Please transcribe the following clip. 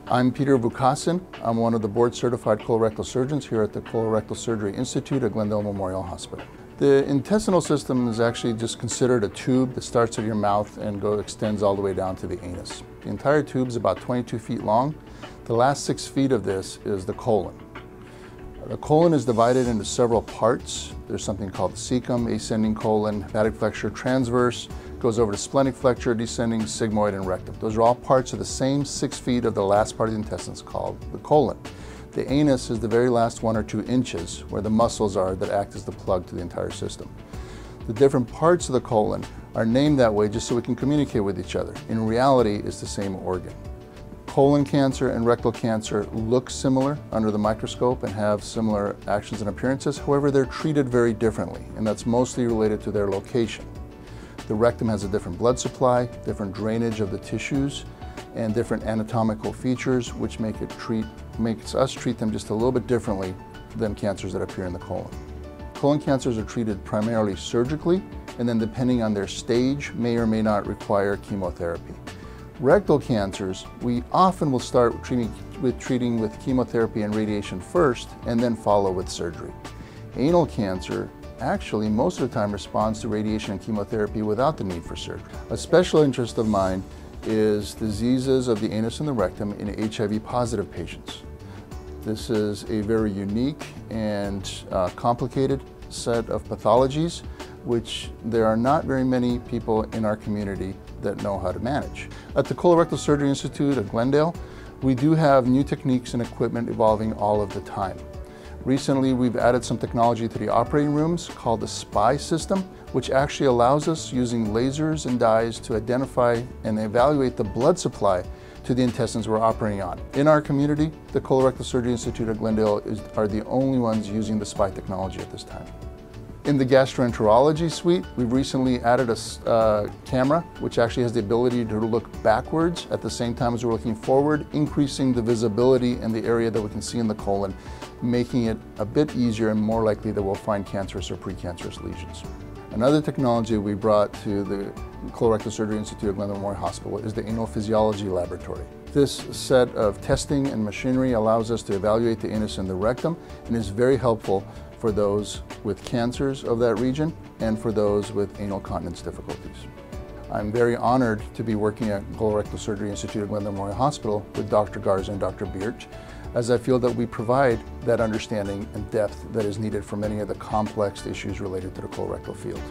I'm Peter Vukasin. I'm one of the board-certified colorectal surgeons here at the Colorectal Surgery Institute at Glendale Memorial Hospital. The intestinal system is actually just considered a tube that starts at your mouth and extends all the way down to the anus. The entire tube is about 22 feet long. The last 6 feet of this is the colon. The colon is divided into several parts. There's something called the cecum, ascending colon, hepatic flexure, transverse, goes over to splenic flexure, descending, sigmoid, and rectum. Those are all parts of the same 6 feet of the last part of the intestines called the colon. The anus is the very last 1 or 2 inches where the muscles are that act as the plug to the entire system. The different parts of the colon are named that way just so we can communicate with each other. In reality, it's the same organ. Colon cancer and rectal cancer look similar under the microscope and have similar actions and appearances. However, they're treated very differently, and that's mostly related to their location. The rectum has a different blood supply, different drainage of the tissues, and different anatomical features, which makes us treat them just a little bit differently than cancers that appear in the colon. Colon cancers are treated primarily surgically, and then depending on their stage, may or may not require chemotherapy. Rectal cancers, we often will start treating with chemotherapy and radiation first, and then follow with surgery. Anal cancer actually most of the time responds to radiation and chemotherapy without the need for surgery. A special interest of mine is diseases of the anus and the rectum in HIV positive patients. This is a very unique and complicated set of pathologies which there are not very many people in our community that know how to manage. At the Colorectal Surgery Institute of Glendale, we do have new techniques and equipment evolving all of the time. Recently, we've added some technology to the operating rooms called the SPY system, which actually allows us, using lasers and dyes, to identify and evaluate the blood supply to the intestines we're operating on. In our community, the Colorectal Surgery Institute of Glendale are the only ones using the SPY technology at this time. In the gastroenterology suite, we've recently added a camera which actually has the ability to look backwards at the same time as we're looking forward, increasing the visibility in the area that we can see in the colon, making it a bit easier and more likely that we'll find cancerous or precancerous lesions. Another technology we brought to the Colorectal Surgery Institute of Glendale Memorial Hospital is the anal physiology laboratory. This set of testing and machinery allows us to evaluate the anus and the rectum and is very helpful for those with cancers of that region and for those with anal continence difficulties. I'm very honored to be working at Colorectal Surgery Institute of Glendale Memorial Hospital with Dr. Garza and Dr. Birch, as I feel that we provide that understanding and depth that is needed for many of the complex issues related to the colorectal field.